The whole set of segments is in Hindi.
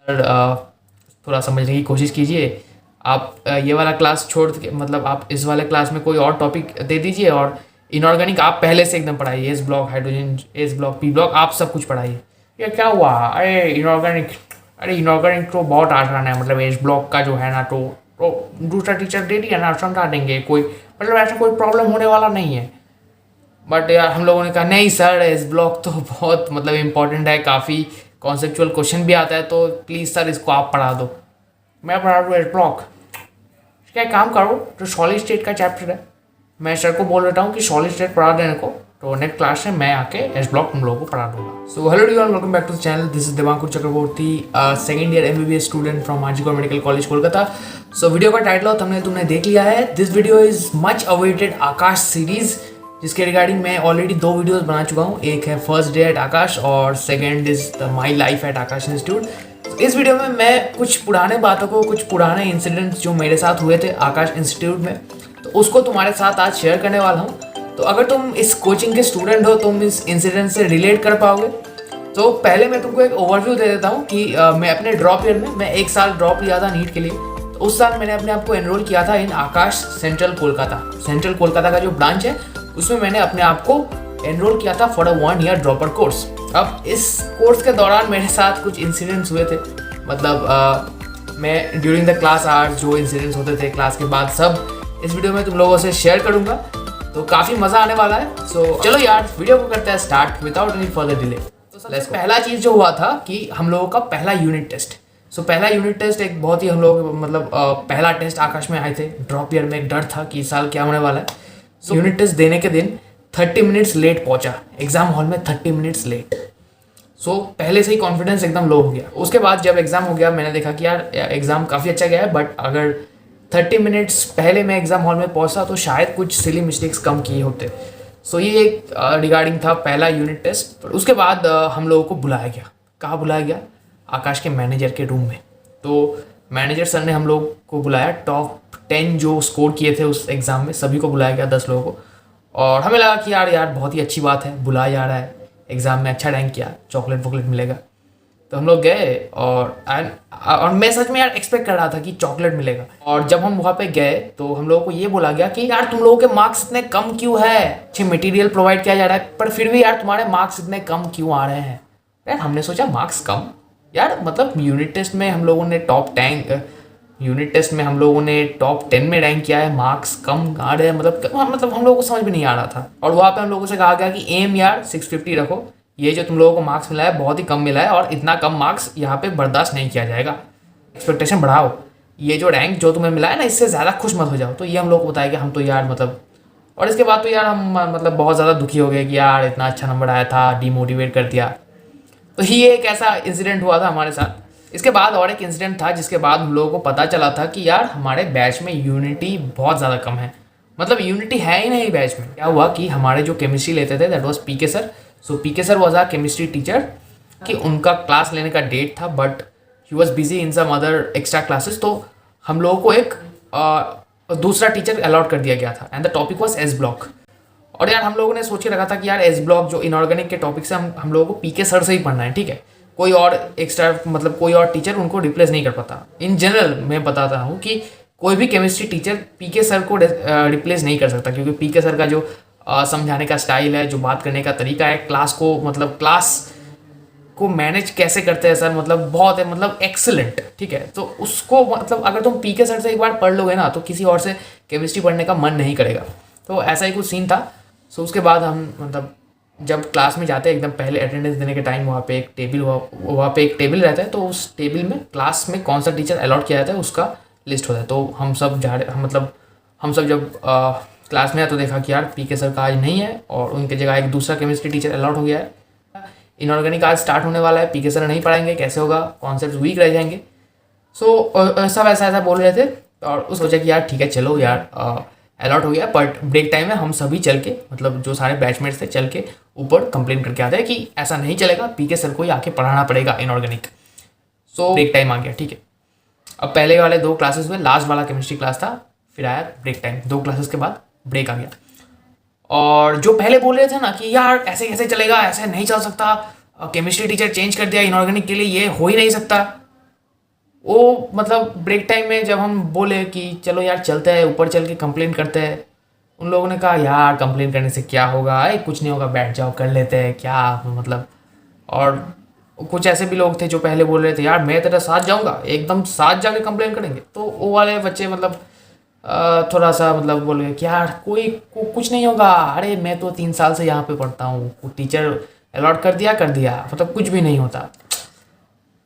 थोड़ा समझने की कोशिश कीजिए। आप ये वाला क्लास छोड़ के मतलब आप इस वाले क्लास में कोई और टॉपिक दे दीजिए और इनऑर्गेनिक आप पहले से एकदम पढ़ाइए। S block, hydrogen, S block, P block, आप सब कुछ पढ़ाइए। ये क्या हुआ? अरे इनऑर्गेनिक तो बहुत आसान है, मतलब एस ब्लॉक का जो है ना तो दूसरा टीचर दे दिया ना, समझा देंगे, कोई मतलब ऐसा कोई प्रॉब्लम होने वाला नहीं है। बट यार हम लोगों ने कहा नहीं सर, एस ब्लॉक तो बहुत मतलब इम्पोर्टेंट है, काफ़ी कॉन्सेप्चुअल क्वेश्चन भी आता है, तो प्लीज़ सर इसको आप पढ़ा दो। मैं पढ़ा दूँ एस ब्लॉक? क्या काम करो, जो सॉलिड स्टेट का चैप्टर है मैं सर को बोल देता हूँ कि सॉलिड स्टेट पढ़ा देने को, तो नेक्स्ट क्लास में मैं आके एस ब्लॉक तुम लोगों को पढ़ा दूंगा। So hello everyone, welcome back to the channel. This is Devankur Chakraborty, second year MBBS student from RG medical college Kolkata. So video का टाइटल और थंबनेल तुमने देख लिया है। This video is much awaited Aakash series, जिसके रिगार्डिंग मैं ऑलरेडी 2 वीडियोस बना चुका हूँ। एक है फर्स्ट डे एट आकाश और second is the my life at Akash institute. इस वीडियो में मैं कुछ पुराने बातों को, कुछ पुराने इंसिडेंट्स जो मेरे साथ हुए थे आकाश इंस्टीट्यूट में, तो उसको तुम्हारे साथ आज शेयर करने वाला हूँ। तो अगर तुम इस कोचिंग के स्टूडेंट हो, तुम इस इंसिडेंट से रिलेट कर पाओगे। तो पहले मैं तुमको एक ओवरव्यू दे देता हूँ कि मैं अपने ड्रॉप ईयर में, मैं 1 साल ड्रॉप लिया था नीट के लिए। तो उस साल मैंने अपने आप को एनरोल किया था इन आकाश सेंट्रल कोलकाता। सेंट्रल कोलकाता का जो ब्रांच है उसमें मैंने अपने आप को एनरोल किया था for a 1 year dropper course. अब इस कोर्स के दौरान मेरे साथ कुछ इंसिडेंट्स हुए थे, मतलब मैं ड्यूरिंग द क्लास आवर्स जो इंसिडेंट्स होते थे क्लास के बाद, सब इस वीडियो में तुम लोगों से शेयर करूंगा। तो काफ़ी मज़ा आने वाला है। सो चलो यार वीडियो को करते हैं start without any further delay. तो सबसे पहला चीज़ जो हुआ था कि हम लोगों का पहला यूनिट टेस्ट। सो पहला यूनिट टेस्ट एक बहुत ही हम लोग मतलब पहला टेस्ट आकाश में आए थे। ड्रॉप ईयर में एक डर था कि इस साल क्या होने वाला है। सो यूनिट टेस्ट देने के दिन 30 मिनट्स लेट पहुंचा एग्जाम हॉल में, 30 मिनट्स लेट। सो पहले से ही कॉन्फिडेंस एकदम लो हो गया। उसके बाद जब एग्ज़ाम हो गया मैंने देखा कि यार एग्ज़ाम काफ़ी अच्छा गया है, बट अगर 30 मिनट्स पहले मैं एग्ज़ाम हॉल में पहुंचा तो शायद कुछ सिली मिस्टेक्स कम किए होते। सो ये एक रिगार्डिंग था पहला यूनिट टेस्ट। उसके बाद हम लोगों को बुलाया गया। कहाँ बुलाया गया? आकाश के मैनेजर के रूम में। तो मैनेजर सर ने हम लोग को बुलाया, टॉप 10 जो स्कोर किए थे उस एग्ज़ाम में सभी को बुलाया गया, 10 लोगों को। और हमें लगा कि यार बहुत ही अच्छी बात है, बुलाया जा रहा है, एग्ज़ाम में अच्छा रैंक किया, चॉकलेट वॉकलेट मिलेगा। तो हम लोग गए और मैं सच में यार एक्सपेक्ट कर रहा था कि चॉकलेट मिलेगा। और जब हम वहाँ पे गए तो हम लोगों को ये बोला गया कि यार तुम लोगों के मार्क्स इतने कम क्यों है? अच्छे मटेरियल प्रोवाइड किया जा रहा है पर फिर भी यार तुम्हारे मार्क्स इतने कम क्यों आ रहे हैं? यार हमने सोचा मार्क्स कम, यार मतलब यूनिट टेस्ट में हम लोगों ने टॉप 10 में रैंक किया है, मार्क्स कम आ रहे हैं, मतलब हम लोगों को समझ में नहीं आ रहा था। और वहाँ पे हम लोगों से कहा गया कि एम यार 650 रखो, ये जो तुम लोगों को मार्क्स मिला है बहुत ही कम मिला है और इतना कम मार्क्स यहाँ पे बर्दाश्त नहीं किया जाएगा, एक्सपेक्टेशन बढ़ाओ, ये जो रैंक जो तुम्हें मिला है ना इससे ज़्यादा खुश मत हो जाओ। तो ये हम लोग को बताया कि हम तो यार मतलब, और इसके बाद तो यार हम मतलब बहुत ज़्यादा दुखी हो गए कि यार इतना अच्छा नंबर आया था, डीमोटिवेट कर दिया। तो ये एक ऐसा इंसिडेंट हुआ था हमारे साथ। इसके बाद और एक इंसिडेंट था जिसके बाद हम लोगों को पता चला था कि यार हमारे बैच में यूनिटी बहुत ज़्यादा कम है, मतलब यूनिटी है ही नहीं बैच में। क्या हुआ कि हमारे जो केमिस्ट्री लेते थे that was PK sir. So PK sir was a chemistry teacher कि उनका क्लास लेने का डेट था but he was busy in some other extra classes. तो हम लोगों को एक दूसरा टीचर अलॉट कर दिया गया था and the topic was S block. और यार हम लोगों ने सोच के रखा था कि यार एस ब्लॉक जो इनऑर्गेनिक के टॉपिक से हम लोगों को पीके सर से ही पढ़ना है, ठीक है, कोई और एक्स्ट्रा मतलब कोई और टीचर उनको रिप्लेस नहीं कर पाता। इन जनरल मैं बताता हूँ कि कोई भी केमिस्ट्री टीचर पीके सर को रिप्लेस नहीं कर सकता, क्योंकि पीके सर का जो समझाने का स्टाइल है, जो बात करने का तरीका है, क्लास को मैनेज कैसे करते हैं सर, मतलब बहुत है, मतलब एक्सीलेंट, ठीक है। तो उसको मतलब अगर तुम पीके सर से एक बार पढ़ लोगे ना तो किसी और से केमिस्ट्री पढ़ने का मन नहीं करेगा। तो ऐसा ही कुछ सीन था। सो उसके बाद हम मतलब जब क्लास में जाते हैं एकदम पहले अटेंडेंस देने के टाइम वहाँ पे एक टेबल रहता है, तो उस टेबल में क्लास में कौन सा टीचर अलॉट किया जाता है उसका लिस्ट होता है। तो हम सब जब क्लास में आए तो देखा कि यार पीके सर का आज नहीं है और उनकी जगह एक दूसरा केमिस्ट्री टीचर अलॉट हो गया है। इनऑर्गेनिक आज स्टार्ट होने वाला है, पीके सर नहीं पढ़ाएंगे, कैसे होगा, कॉन्सेप्ट वीक रह जाएंगे। सो सब ऐसा बोल रहे थे और उस सोचा कि यार ठीक है चलो यार अलॉट हो गया, बट ब्रेक टाइम में हम सभी चल के, मतलब जो सारे बैचमेट्स थे, चल के ऊपर कंप्लेन करके आते हैं कि ऐसा नहीं चलेगा, पीके सर को ही आके पढ़ाना पड़ेगा इनऑर्गेनिक। सो ब्रेक टाइम आ गया, ठीक है। अब पहले वाले 2 क्लासेस में लास्ट वाला केमिस्ट्री क्लास था, फिर आया ब्रेक टाइम, 2 क्लासेस के बाद ब्रेक आ गया। और जो पहले बोल रहे थे ना कि यार ऐसे कैसे चलेगा, ऐसे नहीं चल सकता, केमिस्ट्री टीचर चेंज कर दिया इनऑर्गेनिक के लिए, ये हो ही नहीं सकता, वो मतलब ब्रेक टाइम में जब हम बोले कि चलो यार चलते हैं ऊपर चल के कंप्लेन करते हैं, उन लोगों ने कहा यार कंप्लेन करने से क्या होगा, अरे कुछ नहीं होगा, बैठ जाओ कर लेते हैं क्या मतलब। और कुछ ऐसे भी लोग थे जो पहले बोल रहे थे यार मैं तेरा साथ जाऊंगा, एकदम साथ जाके कंप्लेन करेंगे। तो वो वाले बच्चे मतलब थोड़ा सा मतलब बोले कि यार कुछ नहीं होगा, अरे मैं तो 3 साल से यहाँ पे पढ़ता हूँ, टीचर अलॉट कर दिया मतलब कुछ भी नहीं होता।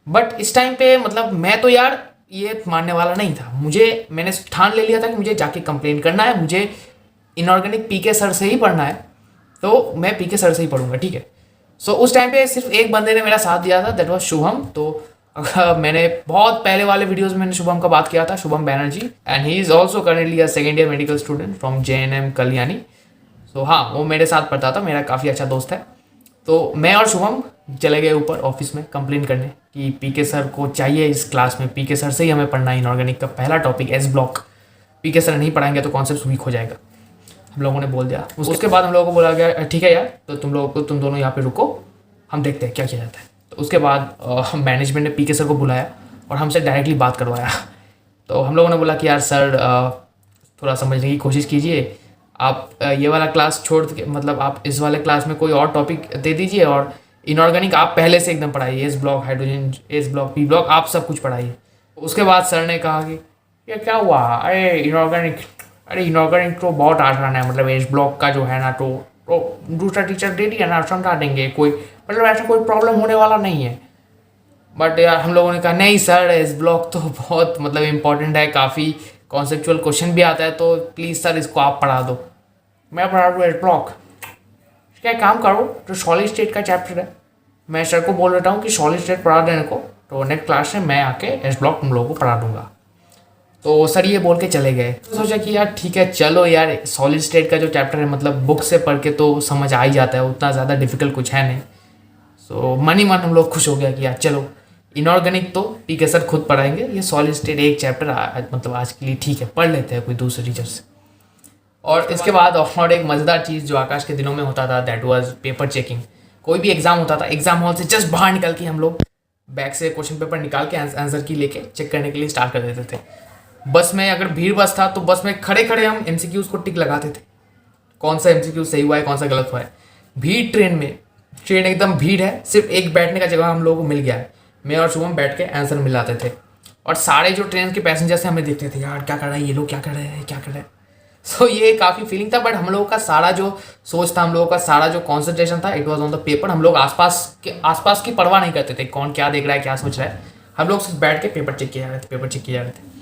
बट इस टाइम पे मतलब मैं तो यार ये मानने वाला नहीं था, मैंने ठान ले लिया था कि मुझे जाके कंप्लेन करना है, मुझे इनऑर्गेनिक पीके सर से ही पढ़ना है, तो मैं पीके सर से ही पढ़ूंगा, ठीक है। सो उस टाइम पे सिर्फ एक बंदे ने मेरा साथ दिया था, दैट वाज शुभम। तो मैंने बहुत पहले वाले वीडियोस में मैंने शुभम का बात किया था, Shubham Banerjee, and he is also currently a second year medical student from JNM Kalyani. So हाँ, वो मेरे साथ पढ़ता था, मेरा काफ़ी अच्छा दोस्त है। तो मैं और शुभम चले गए ऊपर ऑफिस में कंप्लेन करने कि पीके सर को चाहिए इस क्लास में, पीके सर से ही हमें पढ़ना है इनऑर्गेनिक का पहला topic s block, PK sir नहीं पढ़ाएंगे तो कॉन्सेप्ट वीक हो जाएगा। हम लोगों ने बोल दिया। उसके बाद हम लोगों को बोला गया ठीक है यार, तो तुम दोनों यहाँ पे रुको, हम देखते हैं क्या किया जाता है। तो उसके बाद मैनेजमेंट ने पीके सर को बुलाया और हमसे डायरेक्टली बात करवाया। तो हम लोगों ने बोला कि यार सर थोड़ा समझने की कोशिश कीजिए, आप ये वाला क्लास छोड़ के मतलब आप इस वाले क्लास में कोई और टॉपिक दे दीजिए, और इनऑर्गेनिक आप पहले से एकदम पढ़ाइए, S block hydrogen, S block P block, आप सब कुछ पढ़ाइए। उसके बाद सर ने कहा कि ये क्या हुआ, अरे इनऑर्गेनिक तो बहुत आसान है, मतलब एस ब्लॉक का जो है ना तो दूसरा टीचर दे दिया ना, समझा देंगे, कोई मतलब ऐसा कोई प्रॉब्लम होने वाला नहीं है। बट यार हम लोगों ने कहा नहीं सर, एस ब्लॉक तो बहुत मतलब इम्पोर्टेंट है, काफ़ी कॉन्सेप्चुअल क्वेश्चन भी आता है, तो प्लीज़ सर इसको आप पढ़ा दो। मैं पढ़ा दूँ एस ब्लॉक? क्या काम करो, जो सॉलिड स्टेट का चैप्टर है, मैं सर को बोल देता हूँ कि सॉलिड स्टेट पढ़ा देने को, तो नेक्स्ट क्लास में मैं आके एस ब्लॉक तुम लोगों को पढ़ा दूंगा। तो सर ये बोल के चले गए। तो सोचा कि यार ठीक है चलो यार, सॉलिड स्टेट का जो चैप्टर है मतलब बुक से पढ़ के तो समझ आ ही जाता है, उतना ज़्यादा डिफिकल्ट कुछ है नहीं। सो मन ही मन हम लोग खुश हो गया कि यार चलो इनऑर्गेनिक तो पीके सर खुद पढ़ाएंगे, ये सॉलिड स्टेट एक चैप्टर मतलब आज के लिए ठीक है, पढ़ लेते हैं कोई दूसरे टीचर से। और इसके बाद और एक मज़ेदार चीज़ जो आकाश के दिनों में होता था, दैट वाज पेपर चेकिंग। कोई भी एग्जाम होता था, एग्जाम हॉल से जस्ट बाहर निकल के हम लोग बैग से क्वेश्चन पेपर निकाल के आंसर की लेके चेक करने के लिए स्टार्ट कर देते थे। बस में अगर भीड़ बस था तो बस में खड़े खड़े हम एमसीक्यूज को टिक लगाते थे, कौन सा एमसीक्यू सही हुआ है कौन सा गलत हुआ है। भीड़ ट्रेन में, ट्रेन एकदम भीड़ है, सिर्फ एक बैठने का जगह हम लोगों को मिल गया है, मैं और शुभम बैठ के आंसर मिलाते थे। और सारे जो ट्रेन के पैसेंजर्स हैं हमें देखते थे यार क्या कर रहा है ये लोग, क्या कर रहे हैं क्या कर रहे हैं। सो ये काफ़ी फीलिंग था। बट हम लोगों का सारा जो सोच था, हम लोगों का सारा जो कॉन्सेंट्रेशन था, it was on the paper. हम लोग आसपास की परवाह नहीं करते थे कौन क्या देख रहा है क्या सोच रहा है, हम लोग सिर्फ बैठ के पेपर चेक किए जा रहे थे, पेपर चेक किए जा रहे थे।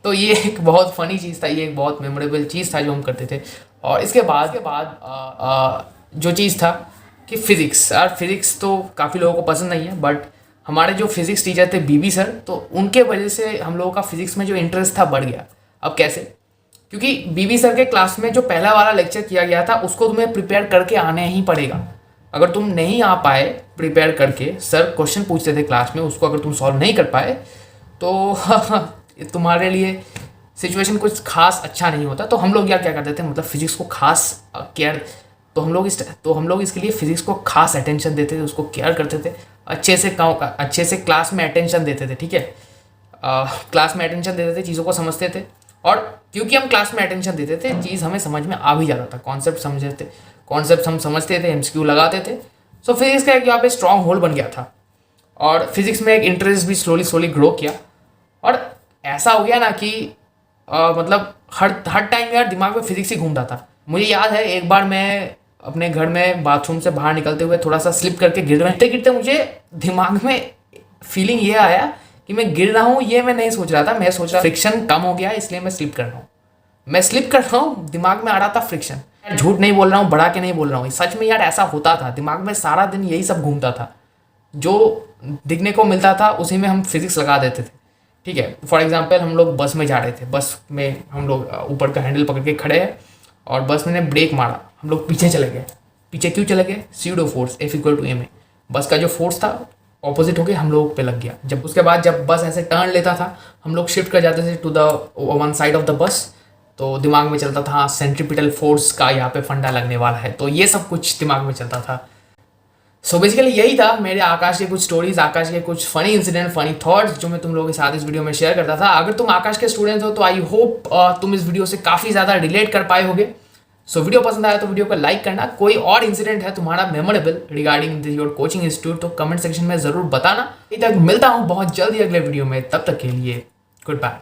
तो ये एक बहुत फ़नी चीज़ था, ये एक बहुत मेमोरेबल चीज़ था जो हम करते थे। और इसके बाद जो चीज़ था कि फ़िज़िक्स, यार फिज़िक्स तो काफ़ी लोगों को पसंद नहीं है, बट हमारे जो फिज़िक्स टीचर थे बीबी सर, तो उनके वजह से हम लोगों का फिज़िक्स में जो इंटरेस्ट था बढ़ गया। अब कैसे? क्योंकि बीबी सर के क्लास में जो पहला वाला लेक्चर किया गया था उसको तुम्हें प्रिपेयर करके आने ही पड़ेगा। अगर तुम नहीं आ पाए प्रिपेयर करके, सर क्वेश्चन पूछते थे क्लास में, उसको अगर तुम सॉल्व नहीं कर पाए तो तुम्हारे लिए सिचुएशन कुछ खास अच्छा नहीं होता। तो हम लोग यार क्या करते थे, मतलब फिजिक्स को खास केयर, तो हम लोग इसके लिए फिजिक्स को खास अटेंशन देते थे, उसको केयर करते थे, अच्छे से क्लास में अटेंशन देते थे, ठीक है। क्लास में अटेंशन देते थे, चीज़ों को समझते थे, और क्योंकि हम क्लास में अटेंशन देते थे चीज़ हमें समझ में आ भी जाता था, कॉन्सेप्ट हम समझते थे, एमसीक्यू लगाते थे। सो फिजिक्स का एक यहाँ पे स्ट्रॉन्ग होल्ड बन गया था, और फिजिक्स में एक इंटरेस्ट भी स्लोली ग्रो किया। और ऐसा हो गया ना कि मतलब हर टाइम यार दिमाग में फिजिक्स ही घूमता था। मुझे याद है एक बार मैं अपने घर में बाथरूम से बाहर निकलते हुए थोड़ा सा स्लिप करके गिरते गिरते मुझे दिमाग में फीलिंग ये आया कि मैं गिर रहा हूँ, ये मैं नहीं सोच रहा था, मैं सोच रहा फ्रिक्शन कम हो गया इसलिए मैं स्लिप कर रहा हूँ। मैं स्लिप कर रहा हूँ, दिमाग में आ रहा था फ्रिक्शन। झूठ नहीं बोल रहा हूँ, बढ़ा के नहीं बोल रहा हूँ, सच में यार ऐसा होता था, दिमाग में सारा दिन यही सब घूमता था, जो दिखने को मिलता था उसी में हम फिजिक्स लगा देते थे, ठीक है। फॉर एग्जाम्पल हम लोग बस में जा रहे थे, बस में हम लोग ऊपर का हैंडल पकड़ के खड़े हैं और बस मैंने ब्रेक मारा, हम लोग पीछे चले गए। पीछे क्यों चले गए? सूडो फोर्स F=ma, बस का जो फोर्स था ऑपोजिट होके हम लोग पे लग गया। जब बस ऐसे टर्न लेता था हम लोग शिफ्ट कर जाते थे to the one side of the bus, तो दिमाग में चलता था सेंट्रीपिटल फोर्स का यहाँ पे फंडा लगने वाला है, तो ये सब कुछ दिमाग में चलता था। सो बेसिकली यही था मेरे आकाश के कुछ स्टोरीज, आकाश के कुछ फनी इंसिडेंट, फनी थॉट्स जो मैं तुम लोगों के साथ इस वीडियो में शेयर करता था। अगर तुम आकाश के स्टूडेंट हो तो आई होप तुम इस वीडियो से काफ़ी ज़्यादा रिलेट कर पाए होगे। सो वीडियो पसंद आया तो वीडियो को लाइक करना। कोई और इंसिडेंट है तुम्हारा memorable regarding your coaching institute तो कमेंट सेक्शन में ज़रूर बताना। अभी तक मिलता हूँ बहुत जल्दी अगले वीडियो में, तब तक के लिए गुड बाय।